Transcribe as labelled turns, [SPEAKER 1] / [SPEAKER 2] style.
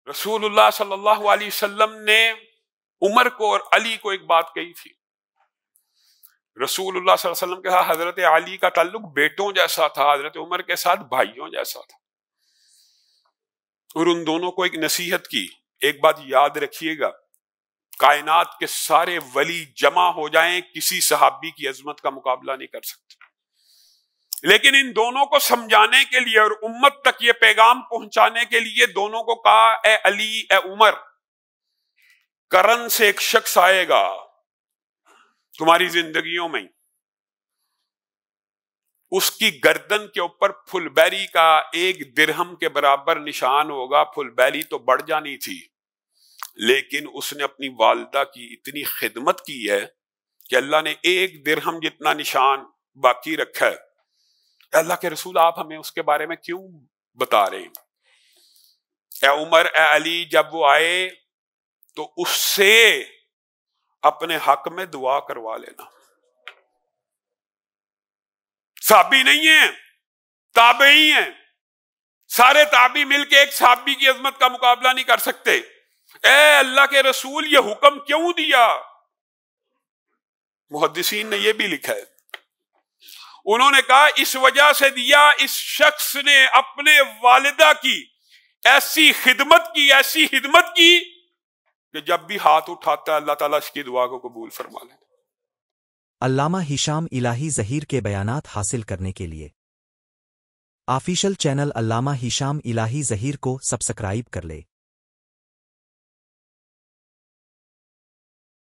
[SPEAKER 1] رسول اللہ صلی اللہ علیہ وسلم نے عمر کو اور علی کو ایک بات کہی تھی. رسول اللہ صلی اللہ علیہ وسلم کے ساتھ حضرت علی کا تعلق بیٹوں جیسا تھا، حضرت عمر کے ساتھ بھائیوں جیسا تھا، اور ان دونوں کو ایک نصیحت کی. ایک بات یاد رکھیے گا، کائنات کے سارے ولی جمع ہو جائیں کسی صحابی کی عظمت کا مقابلہ نہیں کر سکتے، لیکن ان دونوں کو سمجھانے کے لیے اور امت تک یہ پیغام پہنچانے کے لیے دونوں کو کہا، اے علی اے عمر، کرن سے ایک شخص آئے گا تمہاری زندگیوں میں، اس کی گردن کے اوپر پھل بیری کا 1 درہم کے برابر نشان ہوگا. پھل بیری تو بڑھ جانی تھی، لیکن اس نے اپنی والدہ کی اتنی خدمت کی ہے کہ اللہ نے 1 درہم جتنا نشان باقی رکھا ہے. اللہ کے رسول آپ ہمیں اس کے بارے میں کیوں بتا رہے ہیں؟ اے عمر اے علی، جب وہ آئے تو اس سے اپنے حق میں دعا کروا لینا. صحابی نہیں ہیں، تابعی ہیں. سارے تابعی مل کے ایک صحابی کی عظمت کا مقابلہ نہیں کر سکتے. اے اللہ کے رسول، یہ حکم کیوں دیا؟ محدثین نے یہ بھی لکھا ہے، انہوں نے کہا اس وجہ سے دیا، اس شخص نے اپنے والدہ کی ایسی خدمت کی کہ جب بھی ہاتھ اٹھاتا ہے اللہ تعالیٰ اس کی دعا کو قبول فرما لیتا.
[SPEAKER 2] علامہ ہشام الہی ظہیر کے بیانات حاصل کرنے کے لیے آفیشل چینل علامہ ہشام الہی ظہیر کو سبسکرائب کر لے.